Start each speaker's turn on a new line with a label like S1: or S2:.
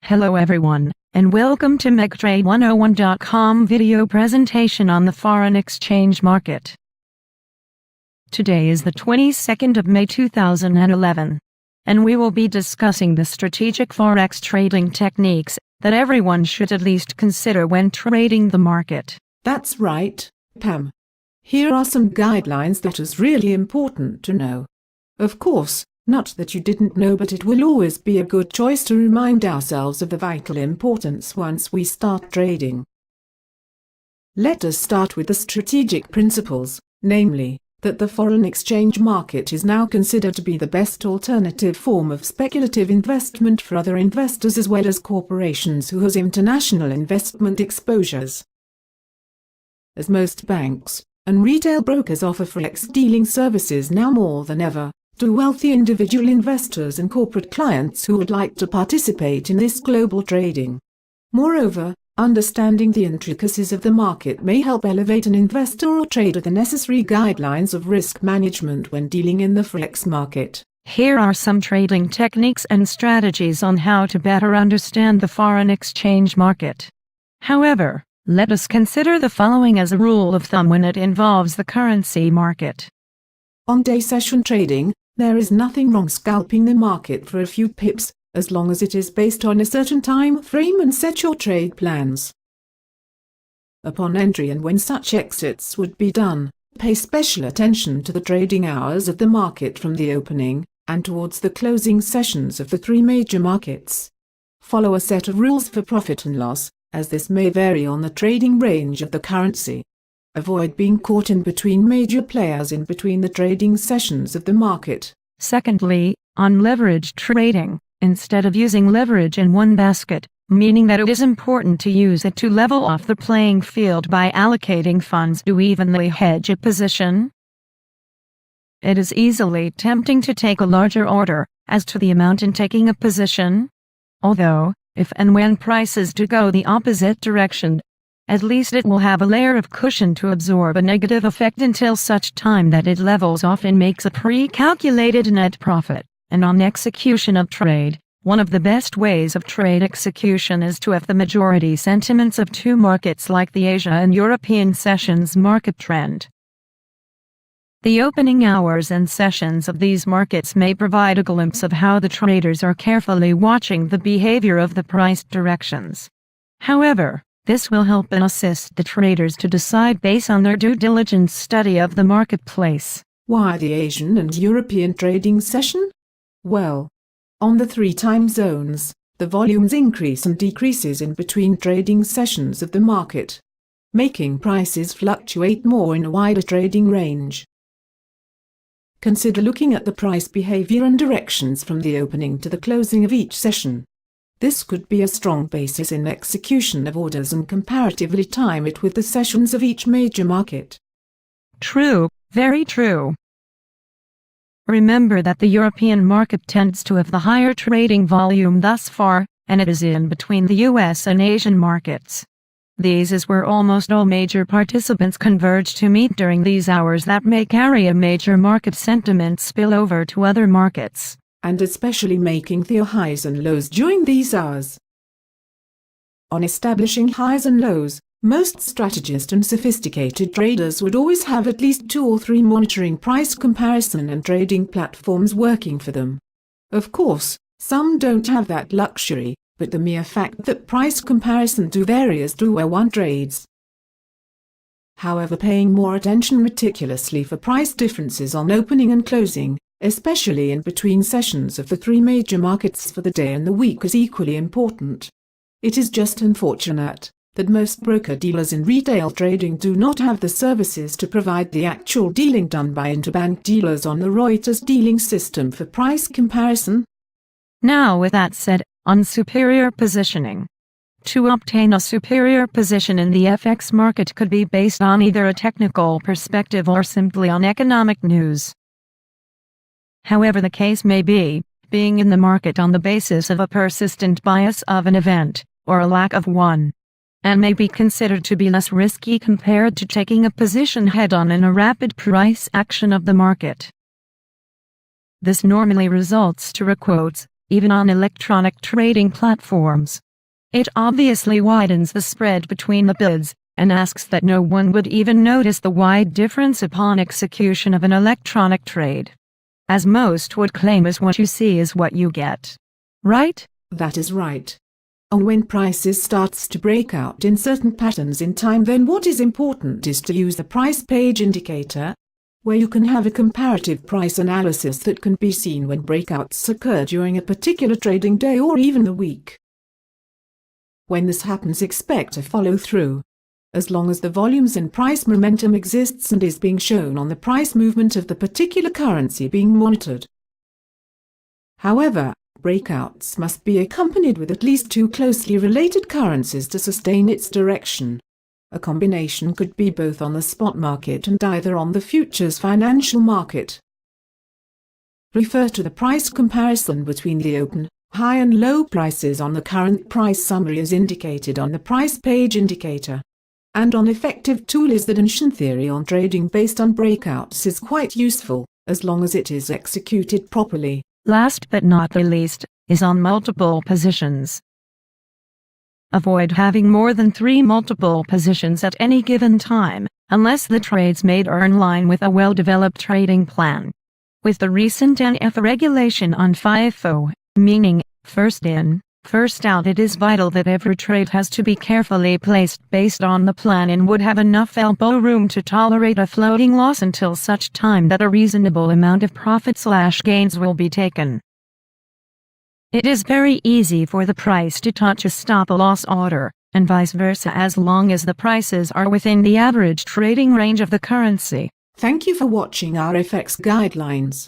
S1: Hello everyone, and welcome to MegTrade101.com video presentation on the foreign exchange market. Today is the 22nd of May 2011, and we will be discussing the strategic Forex trading techniques that everyone should at least consider when trading the market.
S2: That's right, Pam. Here are some guidelines that is really important to know. Of course, not that you didn't know, but it will always be a good choice to remind ourselves of the vital importance once we start trading. Let us start with the strategic principles, namely, that the foreign exchange market is now considered to be the best alternative form of speculative investment for other investors as well as corporations who have international investment exposures. As most banks and retail brokers offer Forex dealing services now more than ever, to wealthy individual investors and corporate clients who would like to participate in this global trading. Moreover, understanding the intricacies of the market may help elevate an investor or trader the necessary guidelines of risk management when dealing in the Forex market.
S1: Here are some trading techniques and strategies on how to better understand the foreign exchange market. However, let us consider the following as a rule of thumb when it involves the currency market.
S2: On day session trading, there is nothing wrong scalping the market for a few pips, as long as it is based on a certain time frame and set your trade plans. Upon entry and when such exits would be done, pay special attention to the trading hours of the market from the opening and towards the closing sessions of the three major markets. Follow a set of rules for profit and loss, as this may vary on the trading range of the currency. Avoid being caught in between major players in between the trading sessions of the market.
S1: Secondly, on leverage trading, instead of using leverage in one basket, meaning that it is important to use it to level off the playing field by allocating funds to evenly hedge a position. It is easily tempting to take a larger order as to the amount in taking a position. Although, if and when prices do go the opposite direction, at least it will have a layer of cushion to absorb a negative effect until such time that it levels off and makes a pre-calculated net profit. And on execution of trade, one of the best ways of trade execution is to have the majority sentiments of two markets like the Asia and European sessions market trend. The opening hours and sessions of these markets may provide a glimpse of how the traders are carefully watching the behavior of the price directions. However, this will help and assist the traders to decide based on their due diligence study of the marketplace.
S2: Why the Asian and European trading session? Well, on the three time zones, the volumes increase and decreases in between trading sessions of the market, making prices fluctuate more in a wider trading range. Consider looking at the price behavior and directions from the opening to the closing of each session. This could be a strong basis in execution of orders and comparatively time it with the sessions of each major market.
S1: True, very true. Remember that the European market tends to have the higher trading volume thus far, and it is in between the US and Asian markets. These is where almost all major participants converge to meet during these hours that may carry a major market sentiment spill over to other markets,
S2: and especially making their highs and lows during these hours. On establishing highs and lows, most strategists and sophisticated traders would always have at least 2 or 3 monitoring price comparison and trading platforms working for them. Of course, some don't have that luxury, but the mere fact that price comparison do vary as to where one trades. However, paying more attention meticulously for price differences on opening and closing, especially in between sessions of the three major markets for the day and the week, is equally important. It is just unfortunate that most broker-dealers in retail trading do not have the services to provide the actual dealing done by interbank dealers on the Reuters dealing system for price comparison.
S1: Now, with that said, on superior positioning. To obtain a superior position in the FX market could be based on either a technical perspective or simply on economic news. However the case may be, being in the market on the basis of a persistent bias of an event, or a lack of one, and may be considered to be less risky compared to taking a position head-on in a rapid price action of the market. This normally results to even on electronic trading platforms. It obviously widens the spread between the bids, and asks that no one would even notice the wide difference upon execution of an electronic trade. As most would claim, is what you see is what you get. Right?
S2: That is right. And when prices starts to break out in certain patterns in time, then what is important is to use the price page indicator, where you can have a comparative price analysis that can be seen when breakouts occur during a particular trading day or even the week. When this happens, expect a follow-through, as long as the volumes and price momentum exists and is being shown on the price movement of the particular currency being monitored. However, breakouts must be accompanied with at least two closely related currencies to sustain its direction. A combination could be both on the spot market and either on the futures financial market. Refer to the price comparison between the open, high and low prices on the current price summary as indicated on the price page indicator. And an effective tool is the tension theory on trading based on breakouts is quite useful, as long as it is executed properly.
S1: Last but not the least, is on multiple positions. Avoid having more than 3 multiple positions at any given time, unless the trades made are in line with a well-developed trading plan. With the recent NF regulation on FIFO, meaning first in, first out, it is vital that every trade has to be carefully placed based on the plan and would have enough elbow room to tolerate a floating loss until such time that a reasonable amount of profit/gains will be taken. It is very easy for the price to touch a stop-loss order, and vice versa, as long as the prices are within the average trading range of the currency.
S2: Thank you for watching our FX guidelines.